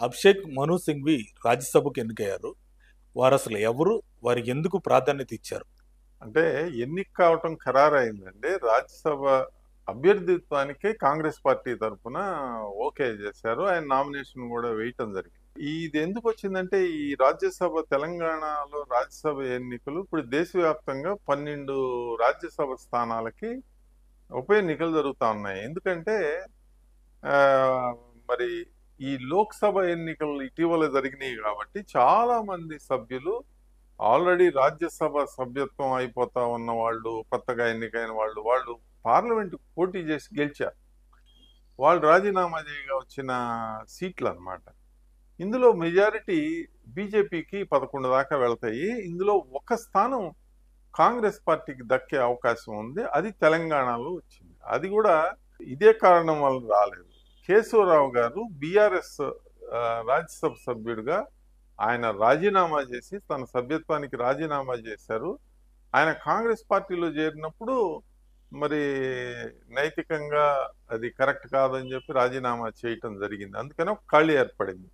అభిషేక్ మను సింఘ్వి రాజ్యసభకు ఎన్నికయ్యారు. వారు అసలు ఎవరు? వారికి ఎందుకు ప్రాధాన్యత ఇచ్చారు? అంటే ఎన్నిక కావటం ఖరారైందండి. రాజ్యసభ అభ్యర్థిత్వానికి కాంగ్రెస్ పార్టీ తరఫున ఓకే చేశారు. ఆయన నామినేషన్ కూడా వేయటం జరిగింది. ఇది ఎందుకు వచ్చిందంటే ఈ రాజ్యసభ తెలంగాణలో రాజ్యసభ ఎన్నికలు ఇప్పుడు దేశవ్యాప్తంగా 12 రాజ్యసభ స్థానాలకి ఉప ఎన్నికలు జరుగుతా ఉన్నాయి. ఎందుకంటే ఆ, మరి ఈ లోక్సభ ఎన్నికలు ఇటీవల జరిగినాయి కాబట్టి చాలా మంది సభ్యులు ఆల్రెడీ రాజ్యసభ సభ్యత్వం అయిపోతా ఉన్న వాళ్ళు, కొత్తగా ఎన్నికైన వాళ్ళు పార్లమెంట్ పోటీ చేసి గెలిచారు. వాళ్ళు రాజీనామా చేయగా వచ్చిన సీట్లు అన్నమాట. ఇందులో మెజారిటీ బీజేపీకి 11 దాకా వెళ్తాయి. ఇందులో ఒక స్థానం కాంగ్రెస్ పార్టీకి దక్కే అవకాశం ఉంది. అది తెలంగాణలో వచ్చింది. అది కూడా ఇదే కారణం వల్ల రాలేదు. కేశవరావు గారు బీఆర్ఎస్ రాజ్యసభ సభ్యుడిగా ఆయన రాజీనామా చేసి తన సభ్యత్వానికి రాజీనామా చేశారు. ఆయన కాంగ్రెస్ పార్టీలో చేరినప్పుడు మరి నైతికంగా అది కరెక్ట్ కాదని చెప్పి రాజీనామా చేయటం జరిగింది. అందుకని ఒక ఖాళీ ఏర్పడింది.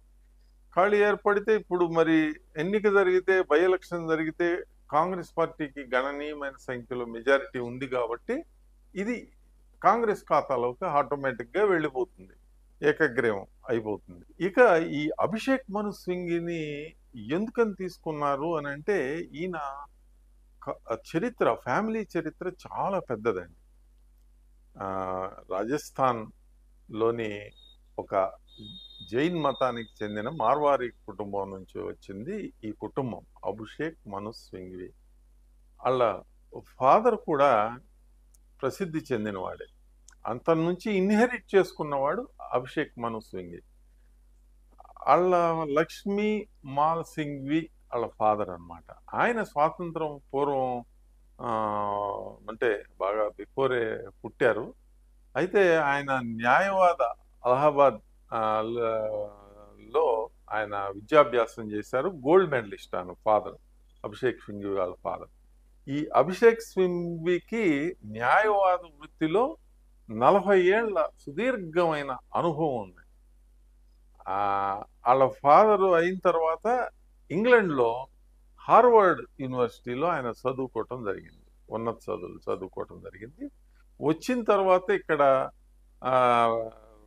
ఖాళీ ఏర్పడితే ఇప్పుడు మరి ఎన్నిక జరిగితే, బై ఎలక్షన్ జరిగితే కాంగ్రెస్ పార్టీకి గణనీయమైన సంఖ్యలో మెజారిటీ ఉంది కాబట్టి ఇది కాంగ్రెస్ ఖాతాలోకి ఆటోమేటిక్గా వెళ్ళిపోతుంది, ఏకగ్రీవం అయిపోతుంది. ఇక ఈ అభిషేక్ మను సింఘ్ని ఎందుకని తీసుకున్నారు అని అంటే ఈయన చరిత్ర, ఫ్యామిలీ చరిత్ర చాలా పెద్దదండి. రాజస్థాన్లోని ఒక జైన్ మతానికి చెందిన మార్వారి కుటుంబం నుంచి వచ్చింది ఈ కుటుంబం, అభిషేక్ మను సింఘ్వి. వాళ్ళ ఫాదర్ కూడా ప్రసిద్ధి చెందినవాడే. అంతటి నుంచి ఇన్హెరిట్ చేసుకున్నవాడు అభిషేక్ మను సింఘ్వి. వాళ్ళ లక్ష్మీ మాల్ సింఘ్వి వాళ్ళ ఫాదర్ అన్నమాట. ఆయన స్వాతంత్రం పూర్వం అంటే బాగా బిఫోరే పుట్టారు. అయితే ఆయన న్యాయవాద అలహాబాద్ లో ఆయన విద్యాభ్యాసం చేశారు. గోల్డ్ మెడలిస్ట్ ఆయన ఫాదర్, అభిషేక్ సింఘ్వి వాళ్ళ ఫాదర్. ఈ అభిషేక్ సింఘ్వికి న్యాయవాద వృత్తిలో 40 ఏళ్ల సుదీర్ఘమైన అనుభవం ఉంది. వాళ్ళ ఫాదర్ అయిన తర్వాత ఇంగ్లాండ్లో హార్వర్డ్ యూనివర్సిటీలో ఆయన చదువుకోవటం జరిగింది, ఉన్నత చదువులు చదువుకోవటం జరిగింది. వచ్చిన తర్వాత ఇక్కడ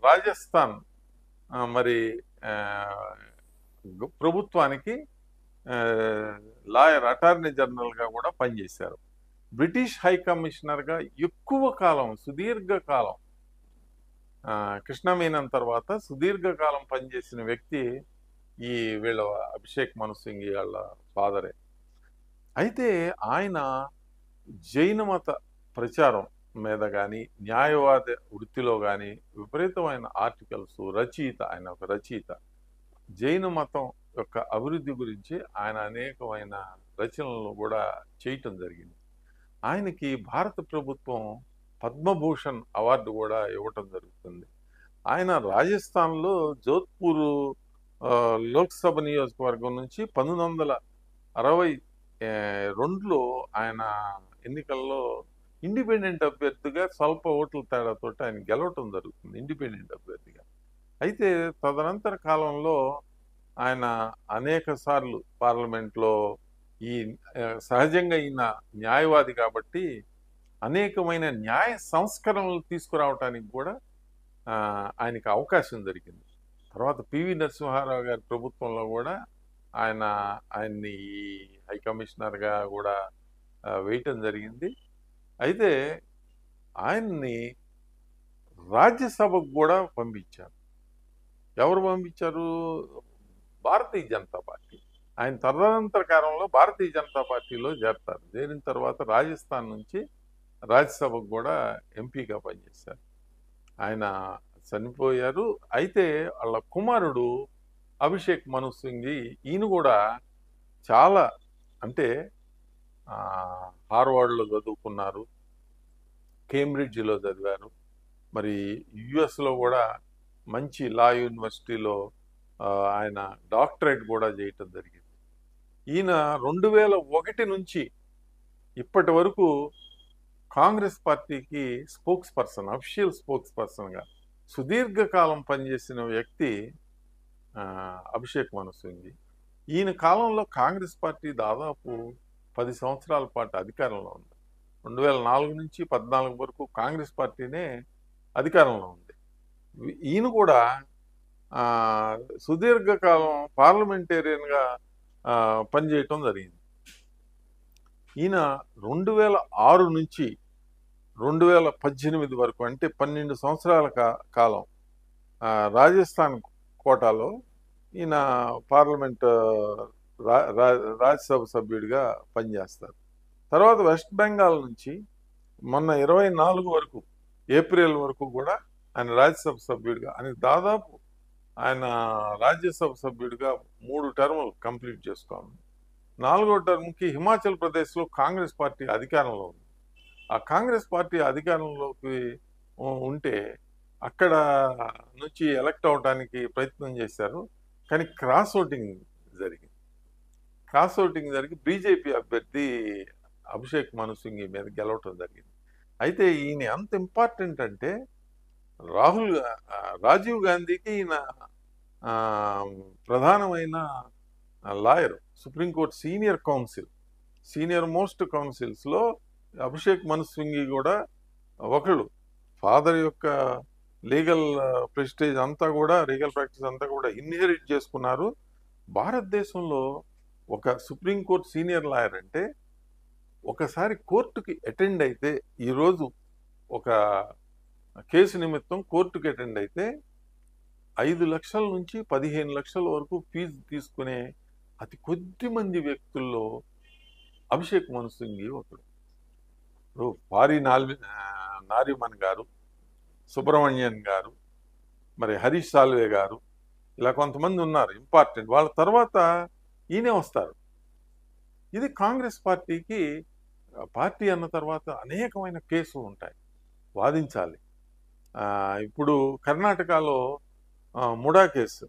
రాజస్థాన్ మరి ప్రభుత్వానికి లాయర్, అటార్నీ జనరల్గా కూడా పనిచేశారు. బ్రిటిష్ హై కమిషనర్గా ఎక్కువ కాలం, సుదీర్ఘకాలం, కృష్ణమేనన్ తర్వాత సుదీర్ఘకాలం పనిచేసిన వ్యక్తి ఈ వీళ్ళ అభిషేక్ మను సింఘ్వి వాళ్ళ ఫాదరే. అయితే ఆయన జైన మత ప్రచారం మీద కానీ, న్యాయవాద వృత్తిలో కానీ విపరీతమైన ఆర్టికల్స్ రచయిత. ఆయన ఒక రచయిత. జైన మతం యొక్క అభివృద్ధి గురించి ఆయన అనేకమైన రచనలు కూడా చేయటం జరిగింది. ఆయనకి భారత ప్రభుత్వం పద్మభూషణ్ అవార్డు కూడా ఇవ్వటం జరుగుతుంది. ఆయన రాజస్థాన్లో జోధ్పూర్ లోక్సభ నియోజకవర్గం నుంచి 1962లో ఆయన ఎన్నికల్లో ఇండిపెండెంట్ అభ్యర్థిగా స్వల్ప ఓట్ల తేడాతో ఆయన గెలవటం జరుగుతుంది, ఇండిపెండెంట్ అభ్యర్థిగా. అయితే తదనంతర కాలంలో ఆయన అనేక సార్లు పార్లమెంట్లో ఈ సహజంగా ఈయన న్యాయవాది కాబట్టి అనేకమైన న్యాయ సంస్కరణలు తీసుకురావటానికి కూడా ఆయనకి అవకాశం జరిగింది. తర్వాత పివి నరసింహారావు గారి ప్రభుత్వంలో కూడా ఆయన్ని హై కమిషనర్గా కూడా వేయటం జరిగింది. అయితే ఆయన్ని రాజ్యసభకు కూడా పంపించారు. ఎవరు పంపించారు? భారతీయ జనతా పార్టీ. ఆయన తదనంతర కాలంలో భారతీయ జనతా పార్టీలో చేరతారు. చేరిన తర్వాత రాజస్థాన్ నుంచి రాజ్యసభకు కూడా ఎంపీగా పనిచేశారు. ఆయన చనిపోయారు. అయితే వాళ్ళ కుమారుడు అభిషేక్ మను సింఘ్వి, ఈయన కూడా చాలా, అంటే హార్వర్డ్లో చదువుకున్నారు, కేంబ్రిడ్జ్లో చదివారు, మరి యుఎస్లో కూడా మంచి లా యూనివర్సిటీలో ఆయన డాక్టరేట్ కూడా చేయటం జరిగింది. ఈయన 2001 నుంచి ఇప్పటి వరకు కాంగ్రెస్ పార్టీకి స్పోక్స్ పర్సన్, అఫీషియల్ స్పోక్స్ పర్సన్గా సుదీర్ఘకాలం పనిచేసిన వ్యక్తి. అభిషేక్ మను సింఘ్వి. ఈయన కాలంలో కాంగ్రెస్ పార్టీ దాదాపు 10 సంవత్సరాల పాటు అధికారంలో ఉంది. 2004 నుంచి 14 వరకు కాంగ్రెస్ పార్టీనే అధికారంలో ఉంది. ఈయన కూడా సుదీర్ఘకాలం పార్లమెంటేరియన్గా పనిచేయటం జరిగింది. ఈయన 2006 నుంచి 2018 వరకు, అంటే 12 సంవత్సరాల కాలం రాజస్థాన్ కోటాలో ఈయన పార్లమెంట్ రాజ్యసభ సభ్యుడిగా పనిచేస్తారు. తర్వాత వెస్ట్ బెంగాల్ నుంచి మొన్న 24 వరకు, ఏప్రిల్ వరకు కూడా ఆయన రాజ్యసభ సభ్యుడిగా, ఆయన దాదాపు ఆయన రాజ్యసభ సభ్యుడిగా 3 టర్ములు కంప్లీట్ చేసుకోవాలి. 4వ టర్మ్కి హిమాచల్ ప్రదేశ్లో కాంగ్రెస్ పార్టీ అధికారంలో ఉంది. ఆ కాంగ్రెస్ పార్టీ అధికారంలోకి ఉంటే అక్కడ నుంచి ఎలక్ట్ అవడానికి ప్రయత్నం చేశారు, కానీ క్రాస్ ఓటింగ్ జరిగింది. క్రాస్ ఓటింగ్ జరిగి బీజేపీ అభ్యర్థి అభిషేక్ మను సింఘ్వి మీద గెలవటం జరిగింది. అయితే ఈయన ఎంత ఇంపార్టెంట్ అంటే రాజీవ్ గాంధీకి ఈయన ప్రధానమైన లాయర్, సుప్రీంకోర్టు సీనియర్ మోస్ట్ కౌన్సిల్స్లో అభిషేక్ మను సింఘ్వి కూడా ఒకళ్ళు. ఫాదర్ యొక్క లీగల్ ప్రెస్టేజ్ అంతా కూడా, లీగల్ ప్రాక్టీస్ అంతా కూడా ఇన్హెరిట్ చేసుకున్నారు. భారతదేశంలో ఒక సుప్రీంకోర్టు సీనియర్ లాయర్ అంటే ఒకసారి కోర్టుకి అటెండ్ అయితే, ఈరోజు ఒక కేసు నిమిత్తం కోర్టుకి అటెండ్ అయితే 5 లక్షల నుంచి 15 లక్షల వరకు ఫీజు తీసుకునే అతి కొద్ది మంది వ్యక్తుల్లో అభిషేక్ మను సింఘ్వి ఒకడు. పారి నారిమన్ గారు, సుబ్రహ్మణ్యన్ గారు, మరి హరీష్ సాల్వే గారు, ఇలా కొంతమంది ఉన్నారు ఇంపార్టెంట్. వాళ్ళ తర్వాత ఈయనే వస్తారు. ఇది కాంగ్రెస్ పార్టీకి, పార్టీ అన్న తర్వాత అనేకమైన కేసులు ఉంటాయి, వాదించాలి. ఇప్పుడు కర్ణాటకలో ముడా కేసు,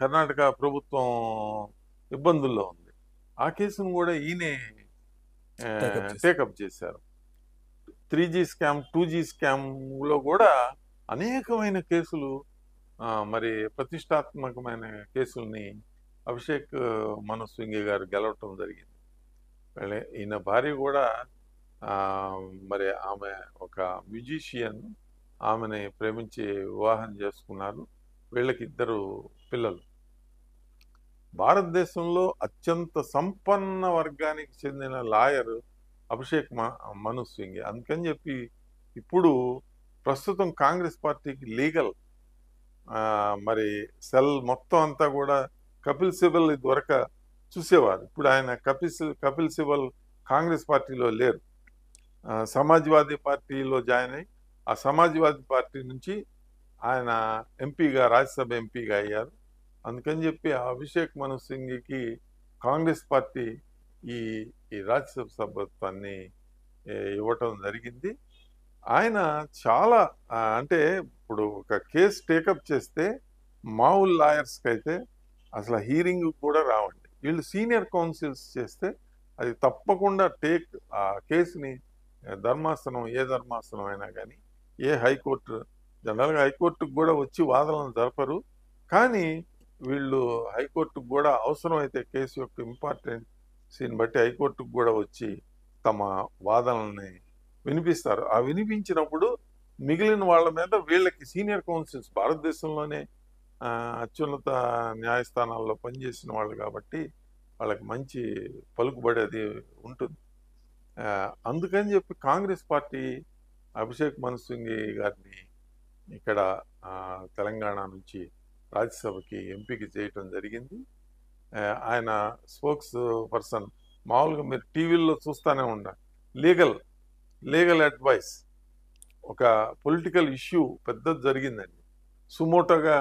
కర్ణాటక ప్రభుత్వం ఇబ్బందుల్లో ఉంది. ఆ కేసును కూడా ఈయనే టేకప్ చేశారు. 3G స్కామ్, 2G స్కామ్లో కూడా అనేకమైన కేసులు, మరి ప్రతిష్టాత్మకమైన కేసుల్ని అభిషేక్ మను సింఘ్వి గారు గెలవటం జరిగింది. ఈయన భార్య కూడా మరి ఆమె ఒక మ్యూజిషియన్, ఆమెని ప్రేమించి వివాహం చేసుకున్నారు. వీళ్ళకి 2 పిల్లలు. భారతదేశంలో అత్యంత సంపన్న వర్గానికి చెందిన లాయర్ అభిషేక్ మను సింఘ్వి. అందుకని చెప్పి ఇప్పుడు ప్రస్తుతం కాంగ్రెస్ పార్టీకి లీగల్ మరి సెల్ మొత్తం అంతా కూడా కపిల్ సిబల్ ఇదివరకు చూసేవారు. ఇప్పుడు ఆయన కపిల్ సిబల్ కాంగ్రెస్ పార్టీలో లేరు, సమాజ్వాదీ పార్టీలో జాయిన్ అయ్యి ఆ సమాజ్వాదీ పార్టీ నుంచి ఆయన ఎంపీగా, రాజ్యసభ ఎంపీగా అయ్యారు. అందుకని చెప్పి అభిషేక్ మను సింఘ్వికి కాంగ్రెస్ పార్టీ ఈ రాజ్యసభ సభ్యత్వాన్ని ఇవ్వటం జరిగింది. ఆయన చాలా అంటే ఇప్పుడు ఒక కేసు టేకప్ చేస్తే మామూలు లాయర్స్కి అయితే అసలు హీరింగ్ కూడా రావండి. వీళ్ళు సీనియర్ కౌన్సిల్స్ చేస్తే అది తప్పకుండా ఆ కేసుని ధర్మాసనం, ఏ ధర్మాసనం అయినా కానీ, ఏ హైకోర్టు, జనరల్గా హైకోర్టుకు కూడా వచ్చి వాదనలు జరపరు, కానీ వీళ్ళు హైకోర్టుకు కూడా అవసరమైతే కేసు యొక్క ఇంపార్టెన్సీని బట్టి హైకోర్టుకు కూడా వచ్చి తమ వాదనల్ని వినిపిస్తారు. ఆ వినిపించినప్పుడు మిగిలిన వాళ్ళ మీద వీళ్ళకి సీనియర్ కౌన్సిల్స్, భారతదేశంలోనే అత్యున్నత న్యాయస్థానాల్లో పనిచేసిన వాళ్ళు కాబట్టి వాళ్ళకి మంచి పలుకుబడి అది ఉంటుంది. అందుకని చెప్పి కాంగ్రెస్ పార్టీ అభిషేక్ మను సింఘ్వి గారిని ఇక్కడ తెలంగాణ నుంచి రాజ్యసభకి ఎంపిక చేయటం జరిగింది. ఆయన స్పోక్స్ పర్సన్, మామూలుగా మీరు టీవీల్లో చూస్తూనే ఉండాలి, లీగల్ అడ్వైస్. ఒక పొలిటికల్ ఇష్యూ పెద్దది జరిగిందండి, సుమోటోగా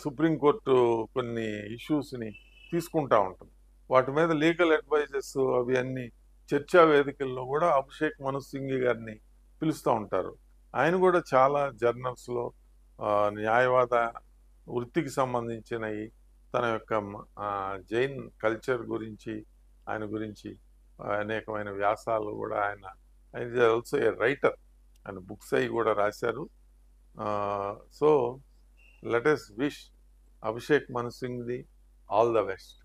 సుప్రీంకోర్టు కొన్ని ఇష్యూస్ని తీసుకుంటా ఉంటుంది, వాటి మీద లీగల్ అడ్వైజెస్ అవి అన్ని చర్చా వేదికల్లో కూడా అభిషేక్ మను సింఘ్వి గారిని పిలుస్తూ ఉంటారు. ఆయన కూడా చాలా జర్నల్స్లో న్యాయవాద వృత్తికి సంబంధించినవి, తన యొక్క జైన్ కల్చర్ గురించి, ఆయన గురించి అనేకమైన వ్యాసాలు కూడా ఆయన ఆల్సో ఏ రైటర్, ఆయన బుక్స్ అవి కూడా రాశారు. So let us wish Abhishek Manu సింగ్ది ఆల్ ద బెస్ట్.